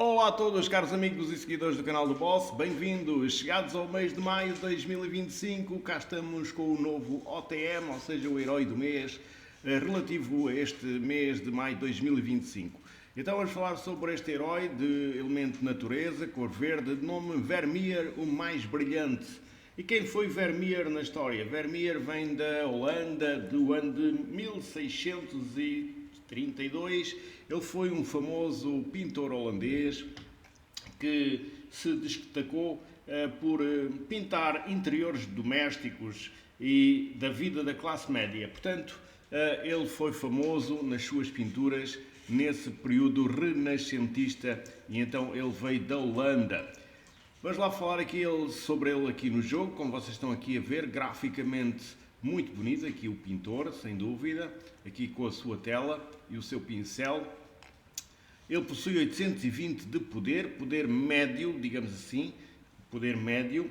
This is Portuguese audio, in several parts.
Olá a todos, caros amigos e seguidores do canal do Boss, bem-vindos! Chegados ao mês de maio de 2025, cá estamos com o novo OTM, ou seja, o Herói do Mês, relativo a este mês de maio de 2025. Então vamos falar sobre este herói de elemento de natureza, cor verde, de nome Vermeer, o mais brilhante. E quem foi Vermeer na história? Vermeer vem da Holanda, do ano de 1632. Ele foi um famoso pintor holandês que se destacou por pintar interiores domésticos e da vida da classe média. Portanto, ele foi famoso nas suas pinturas nesse período renascentista e então ele veio da Holanda. Vamos lá falar aqui sobre ele aqui no jogo, como vocês estão aqui a ver, graficamente muito bonito, aqui o pintor, sem dúvida, aqui com a sua tela e o seu pincel. Ele possui 820 de poder médio, digamos assim, poder médio.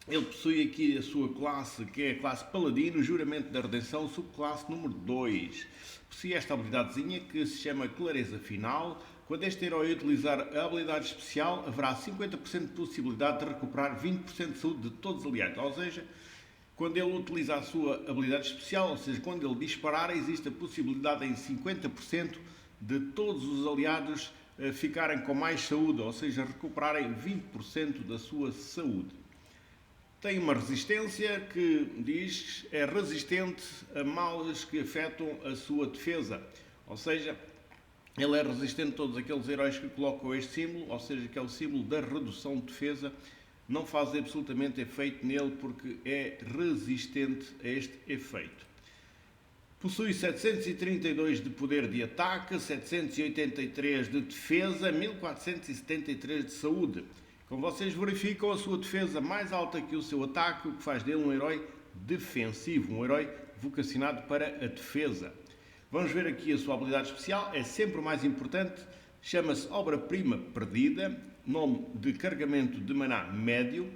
Ele possui aqui a sua classe, que é a classe Paladino, Juramento da Redenção, subclasse número 2. Possui esta habilidadezinha que se chama Clareza Final. Quando este herói utilizar a habilidade especial, haverá 50% de possibilidade de recuperar 20% de saúde de todos os aliados. Ou seja, quando ele utiliza a sua habilidade especial, ou seja, quando ele disparar, existe a possibilidade em 50% de todos os aliados ficarem com mais saúde, ou seja, recuperarem 20% da sua saúde. Tem uma resistência que diz é resistente a males que afetam a sua defesa, ou seja, ele é resistente a todos aqueles heróis que colocam este símbolo, ou seja, que é o símbolo da redução de defesa, não faz absolutamente efeito nele porque é resistente a este efeito. Possui 732 de poder de ataque, 783 de defesa, 1473 de saúde. Como vocês verificam, a sua defesa mais alta que o seu ataque, o que faz dele um herói defensivo, um herói vocacionado para a defesa. Vamos ver aqui a sua habilidade especial, é sempre o mais importante, chama-se Obra-Prima Perdida, nome de carregamento de maná médio.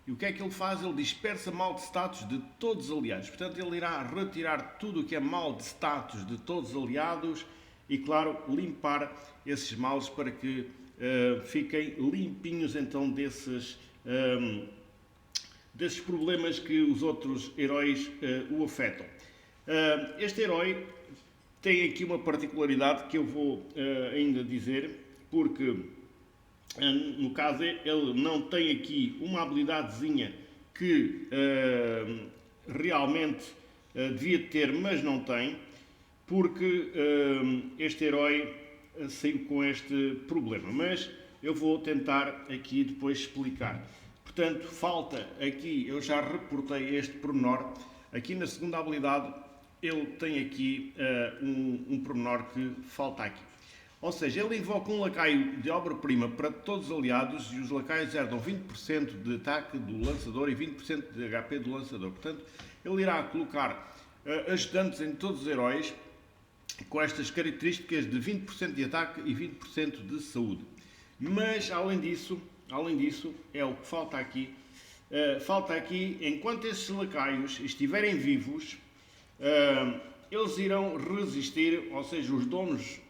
E o que é que ele faz? Ele dispersa mal de status de todos os aliados. Portanto, ele irá retirar tudo o que é mal de status de todos os aliados e, claro, limpar esses males para que fiquem limpinhos então desses problemas que os outros heróis o afetam. Este herói tem aqui uma particularidade que eu vou ainda dizer, porque no caso ele não tem aqui uma habilidadezinha que realmente devia ter, mas não tem, porque este herói saiu com este problema. Mas eu vou tentar aqui depois explicar. Portanto, falta aqui, eu já reportei este pormenor, aqui na segunda habilidade ele tem aqui um pormenor que falta aqui. Ou seja, ele invoca um lacaio de obra-prima para todos os aliados e os lacaios herdam 20% de ataque do lançador e 20% de HP do lançador. Portanto, ele irá colocar ajudantes em todos os heróis com estas características de 20% de ataque e 20% de saúde. Mas, além disso, é o que falta aqui. Falta aqui, enquanto esses lacaios estiverem vivos, eles irão resistir, ou seja, os donos,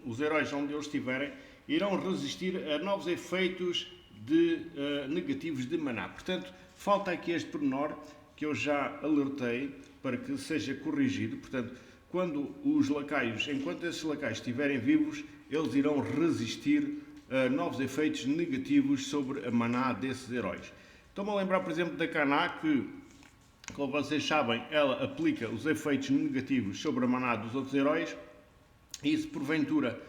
os heróis onde eles estiverem, irão resistir a novos efeitos negativos de maná. Portanto, falta aqui este pormenor que eu já alertei para que seja corrigido. Portanto, quando os lacaios, enquanto esses lacaios estiverem vivos, eles irão resistir a novos efeitos negativos sobre a maná desses heróis. Estou-me a lembrar, por exemplo, da Kaná, que, como vocês sabem, ela aplica os efeitos negativos sobre a maná dos outros heróis. E se porventura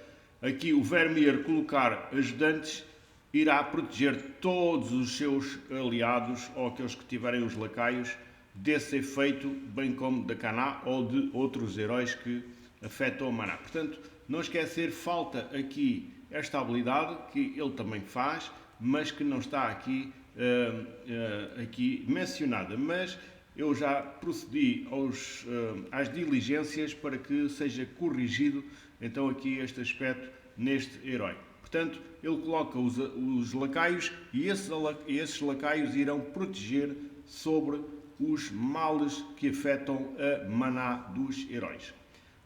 aqui o Vermeer colocar ajudantes, irá proteger todos os seus aliados ou aqueles que tiverem os lacaios desse efeito, bem como da Kaná ou de outros heróis que afetam a maná. Portanto, não esquecer, falta aqui esta habilidade que ele também faz, mas que não está aqui mencionada. Mas eu já procedi às diligências para que seja corrigido então aqui este aspecto neste herói. Portanto, ele coloca os lacaios e esses lacaios irão proteger sobre os males que afetam a maná dos heróis.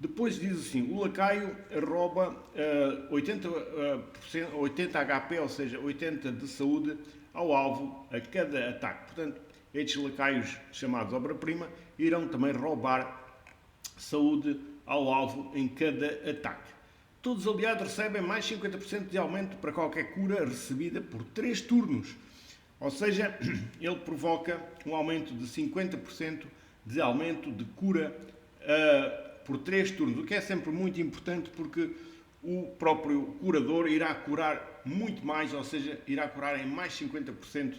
Depois diz assim, o lacaio rouba 80 HP, ou seja, 80 de saúde ao alvo a cada ataque. Portanto, estes lacaios chamados obra-prima irão também roubar saúde ao alvo em cada ataque. Todos os aliados recebem mais 50% de aumento para qualquer cura recebida por 3 turnos. Ou seja, ele provoca um aumento de 50% de aumento de cura por 3 turnos, o que é sempre muito importante porque o próprio curador irá curar muito mais, ou seja, irá curar em mais 50%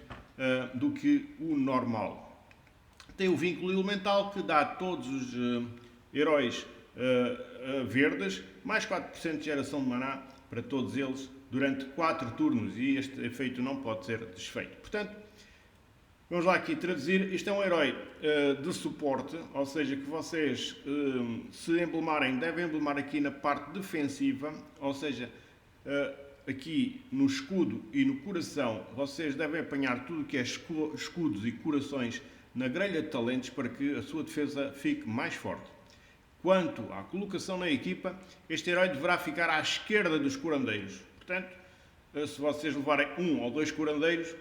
do que o normal. Tem o vínculo elemental que dá a todos os heróis verdes, mais 4% de geração de maná para todos eles durante 4 turnos e este efeito não pode ser desfeito. Portanto, vamos lá aqui traduzir. Isto é um herói de suporte, ou seja, que vocês se emblemarem, devem emblemar aqui na parte defensiva, ou seja, aqui no escudo e no coração, vocês devem apanhar tudo o que é escudos e corações na grelha de talentos para que a sua defesa fique mais forte. Quanto à colocação na equipa, este herói deverá ficar à esquerda dos curandeiros. Portanto, se vocês levarem 1 ou 2 curandeiros,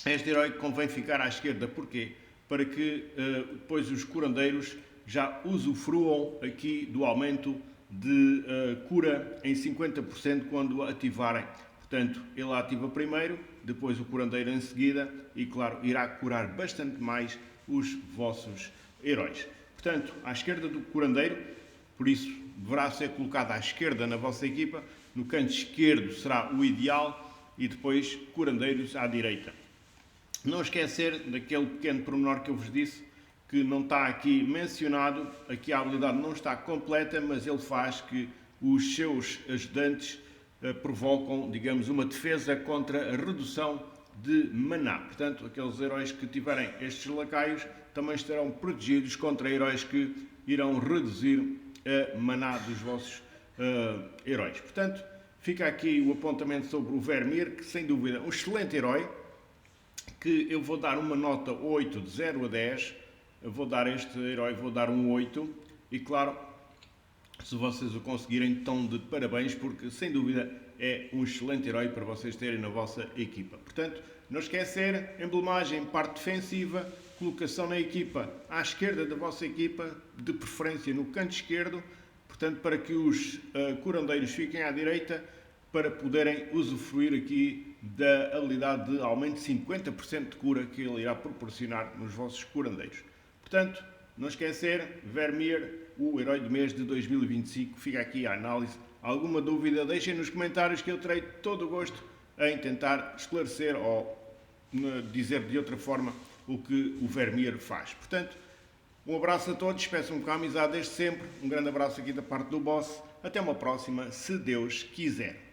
este herói convém ficar à esquerda. Porquê? Para que depois os curandeiros já usufruam aqui do aumento de cura em 50% quando ativarem. Portanto, ele ativa primeiro, depois o curandeiro em seguida e, claro, irá curar bastante mais os vossos heróis. Portanto, à esquerda do curandeiro, por isso deverá ser colocado à esquerda na vossa equipa, no canto esquerdo será o ideal e depois curandeiros à direita. Não esquecer daquele pequeno pormenor que eu vos disse, que não está aqui mencionado, aqui a habilidade não está completa, mas ele faz que os seus ajudantes provocam, digamos, uma defesa contra a redução de maná. Portanto, aqueles heróis que tiverem estes lacaios também estarão protegidos contra heróis que irão reduzir a maná dos vossos heróis. Portanto, fica aqui o apontamento sobre o Vermeer, que sem dúvida um excelente herói, que eu vou dar uma nota 8 de 0 a 10. Eu vou dar este herói, vou dar um 8 e claro, se vocês o conseguirem, estão de parabéns, porque sem dúvida é um excelente herói para vocês terem na vossa equipa. Portanto, não esquecer, emblemagem, parte defensiva, colocação na equipa à esquerda da vossa equipa, de preferência no canto esquerdo, portanto, para que os curandeiros fiquem à direita, para poderem usufruir aqui da habilidade de aumento de 50% de cura que ele irá proporcionar nos vossos curandeiros. Portanto, não esquecer, Vermeer, o herói do mês de 2025, fica aqui a análise. Alguma dúvida, deixem nos comentários que eu terei todo o gosto em tentar esclarecer ou dizer de outra forma o que o Vermeer faz. Portanto, um abraço a todos, peço-me com a amizade desde sempre, um grande abraço aqui da parte do Boss, até uma próxima, se Deus quiser.